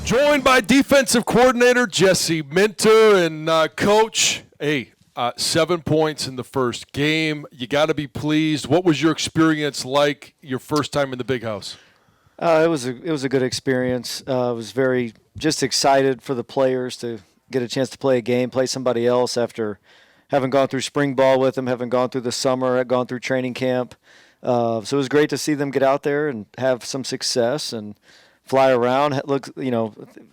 Joined by defensive coordinator Jesse Minter and coach. 7 points in the first game. You got to be pleased. What was your experience like your first time in the big house? It was a good experience. I was very just excited for the players to get a chance to play a game, play somebody else after having gone through spring ball with them, having gone through the summer, gone through training camp. So it was great to see them get out there and have some success and fly around.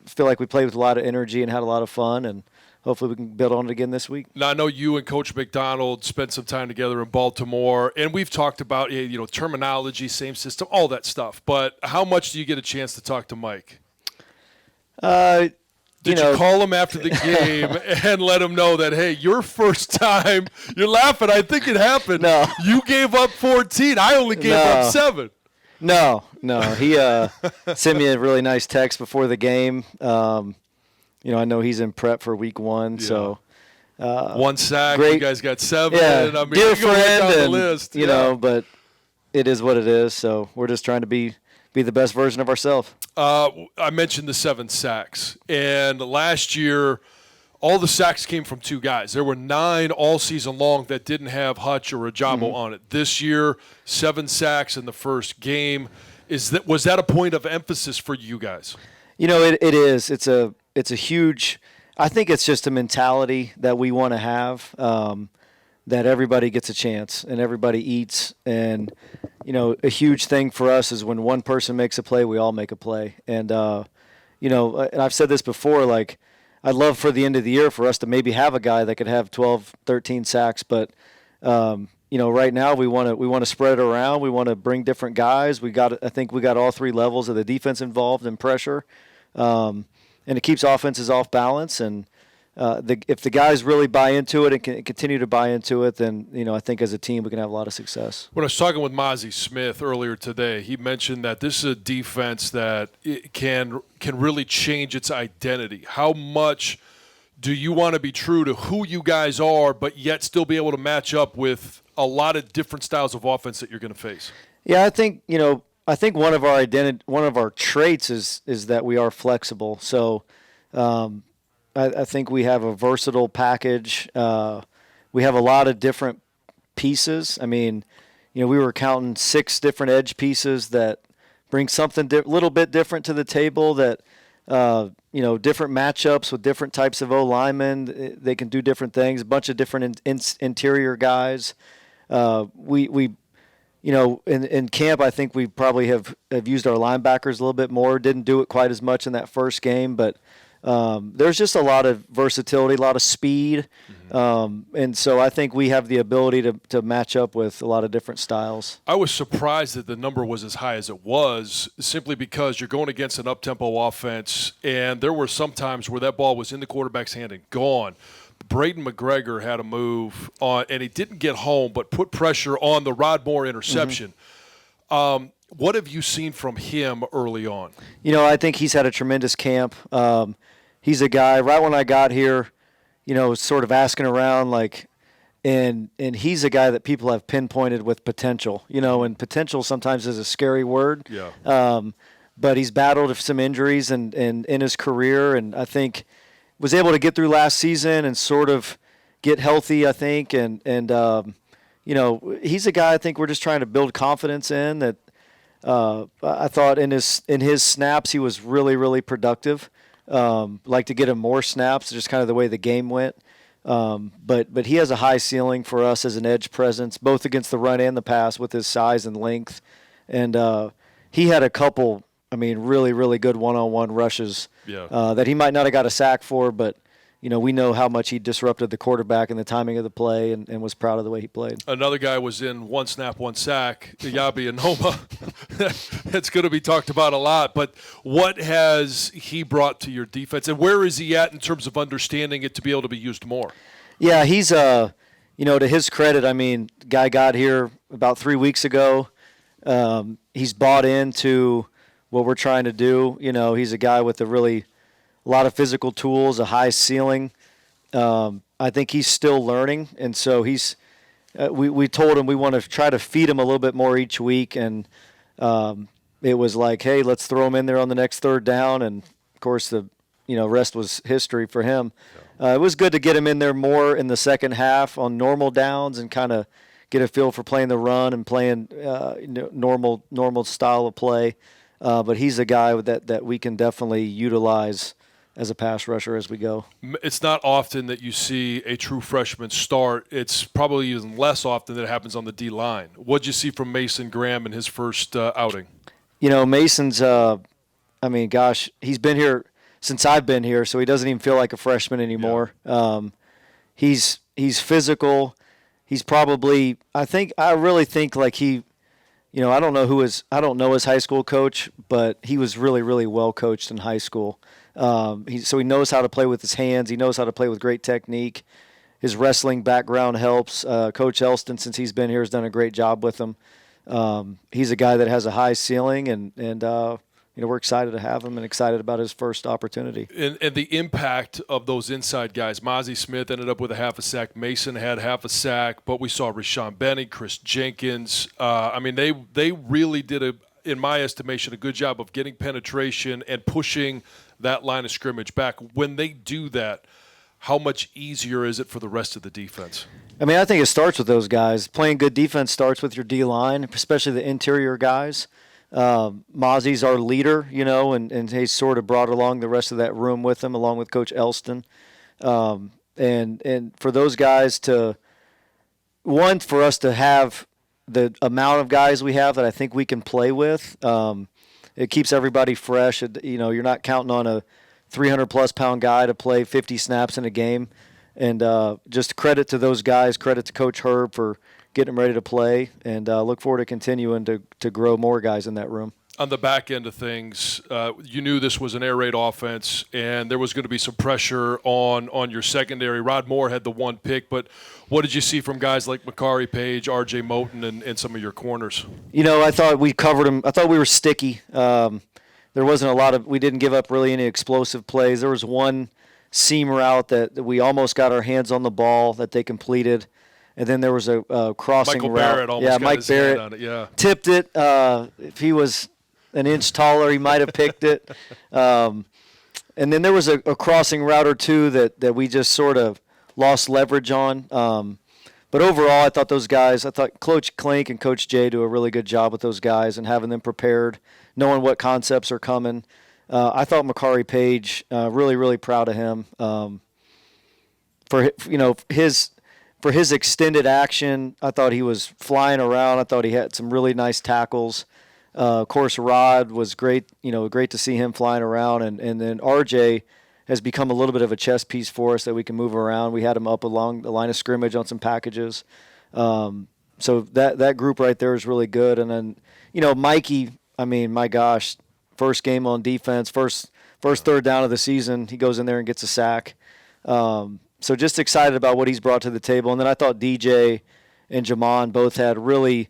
Feel like we played with a lot of energy and had a lot of fun, and hopefully we can build on it again this week. Now, I know you and Coach McDonald spent some time together in Baltimore, and we've talked about terminology, same system, all that stuff. But how much do you get a chance to talk to Mike? Did you call him after the game and let him know that, hey, your first time, you're laughing, I think it happened. No. You gave up 14. I only gave up 7. No. He sent me a really nice text before the game. I know he's in prep for week 1, so. 1 sack, great. You guys got 7. Yeah, I mean, dear friend, the list. But it is what it is, so we're just trying to be the best version of ourselves. I mentioned the 7 sacks, and last year all the sacks came from 2 guys. There were 9 all season long that didn't have Hutch or Ajabo on it. This year, 7 sacks in the first game. Was that a point of emphasis for you guys? It is. It's a huge – I think it's just a mentality that we want to have, that everybody gets a chance and everybody eats. And, a huge thing for us is when one person makes a play, we all make a play. And, and I've said this before, like, I'd love for the end of the year for us to maybe have a guy that could have 12, 13 sacks. But, right now we want to spread it around. We want to bring different guys. I think we got all 3 levels of the defense involved in pressure. And it keeps offenses off balance. And if the guys really buy into it and can continue to buy into it, then, I think as a team we can have a lot of success. When I was talking with Mozzie Smith earlier today, he mentioned that this is a defense that it can really change its identity. How much do you want to be true to who you guys are, but yet still be able to match up with a lot of different styles of offense that you're going to face? Yeah, I think one of our traits is that we are flexible. So I think we have a versatile package. We have a lot of different pieces. I mean, we were counting 6 different edge pieces that bring something a little bit different to the table, that different matchups with different types of O-linemen. They can do different things, a bunch of different interior guys. In camp, I think we probably have used our linebackers a little bit more. Didn't do it quite as much in that first game, but there's just a lot of versatility, a lot of speed. And so I think we have the ability to match up with a lot of different styles. I was surprised that the number was as high as it was, simply because you're going against an up-tempo offense, and there were some times where that ball was in the quarterback's hand and gone. Braden Mcgregor had a move on, and he didn't get home, but put pressure on the Rod Moore interception. What have you seen from him early on? I think he's had a tremendous camp. He's a guy, right when I got here, sort of asking around, and he's a guy that people have pinpointed with potential. And potential sometimes is a scary word. Yeah. But he's battled some injuries and in his career, and I think was able to get through last season and sort of get healthy, I think. And he's a guy I think we're just trying to build confidence in. That I thought in his snaps he was really, really productive. Like to get him more snaps, just kind of the way the game went. But he has a high ceiling for us as an edge presence, both against the run and the pass with his size and length. And he had a couple, really, really good one-on-one rushes that he might not have got a sack for, but we know how much he disrupted the quarterback and the timing of the play, and was proud of the way he played. Another guy was in 1 snap, 1 sack, Yabi Anoma. It's going to be talked about a lot, but what has he brought to your defense, and where is he at in terms of understanding it to be able to be used more? Yeah, he's, to his credit, guy got here about 3 weeks ago. He's bought into what we're trying to do. He's a guy with a lot of physical tools, a high ceiling. I think he's still learning, and so he's we told him we want to try to feed him a little bit more each week, and it was like, hey, let's throw him in there on the next third down and course, the rest was history for him. It was good to get him in there more in the second half on normal downs and kind of get a feel for playing the run and playing normal style of play. But he's a guy that we can definitely utilize as a pass rusher as we go. It's not often that you see a true freshman start. It's probably even less often that it happens on the D-line. What'd you see from Mason Graham in his first outing? Mason's, he's been here since I've been here, so he doesn't even feel like a freshman anymore. Yeah. He's physical. He's probably, I really think like he, I don't know his high school coach, but he was really, really well coached in high school. So he knows how to play with his hands. He knows how to play with great technique. His wrestling background helps. Coach Elston, since he's been here, has done a great job with him. He's a guy that has a high ceiling, and we're excited to have him and excited about his first opportunity. And the impact of those inside guys. Mozzie Smith ended up with a half a sack. Mason had half a sack, but we saw Rashawn Benning, Chris Jenkins. They really did in my estimation, a good job of getting penetration and pushing that line of scrimmage back. When they do that, how much easier is it for the rest of the defense? I think it starts with those guys. Playing good defense starts with your D-line, especially the interior guys. Mozzie's our leader, and he sort of brought along the rest of that room with him, along with Coach Elston. And for those guys for us to have the amount of guys we have that I think we can play with, it keeps everybody fresh. You're not counting on a 300-plus pound guy to play 50 snaps in a game. And just credit to those guys, credit to Coach Herb for getting them ready to play, and look forward to continuing to grow more guys in that room. On the back end of things, you knew this was an air raid offense, and there was going to be some pressure on your secondary. Rod Moore had the one pick, but what did you see from guys like Makari Page, R.J. Moten, and some of your corners? I thought we covered them. I thought we were sticky. There wasn't we didn't give up really any explosive plays. There was one seam route that we almost got our hands on the ball that they completed. And then there was a crossing Michael route. Barrett almost got his hand on it, yeah. Tipped it. If he was an inch taller, he might have picked it. And then there was a crossing route or two that we just sort of lost leverage on. But overall, I thought Coach Klink and Coach Jay do a really good job with those guys and having them prepared, knowing what concepts are coming. I thought Makari Page, really, really proud of him for his extended action. I thought he was flying around. I thought he had some really nice tackles. Of course, Rod was great. Great to see him flying around, and then RJ has become a little bit of a chess piece for us that we can move around. We had him up along the line of scrimmage on some packages. So that group right there is really good. And then Mikey. My gosh, first game on defense, first third down of the season, he goes in there and gets a sack. So just excited about what he's brought to the table. And then I thought DJ and Jamon both had really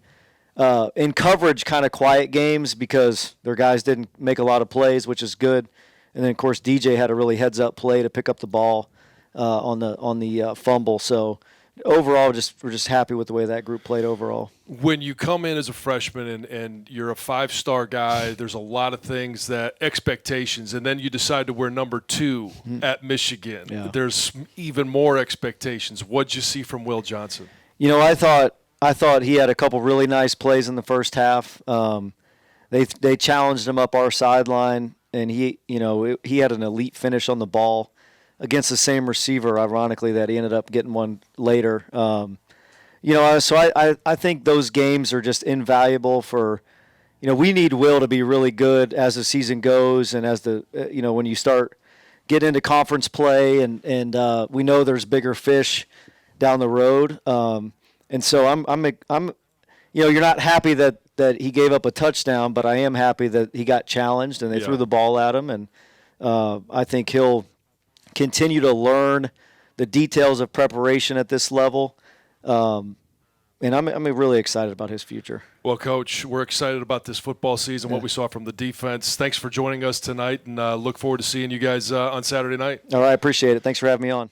in coverage kind of quiet games because their guys didn't make a lot of plays, which is good. And then, of course, DJ had a really heads-up play to pick up the ball on the fumble. So overall, we're just happy with the way that group played overall. When you come in as a freshman and you're a five-star guy, there's a lot of things expectations, and then you decide to wear number 2 at Michigan. Yeah. There's even more expectations. What'd you see from Will Johnson? I thought he had a couple really nice plays in the first half. They challenged him up our sideline, and he had an elite finish on the ball against the same receiver, ironically, that he ended up getting one later. So I think those games are just invaluable for, we need Will to be really good as the season goes and as when you start getting into conference play and we know there's bigger fish down the road. And so I'm you're not happy that he gave up a touchdown, but I am happy that he got challenged and they threw the ball at him. And I think he'll continue to learn the details of preparation at this level. And I'm really excited about his future. Well, Coach, we're excited about this football season, what we saw from the defense. Thanks for joining us tonight, and look forward to seeing you guys on Saturday night. All right, appreciate it. Thanks for having me on.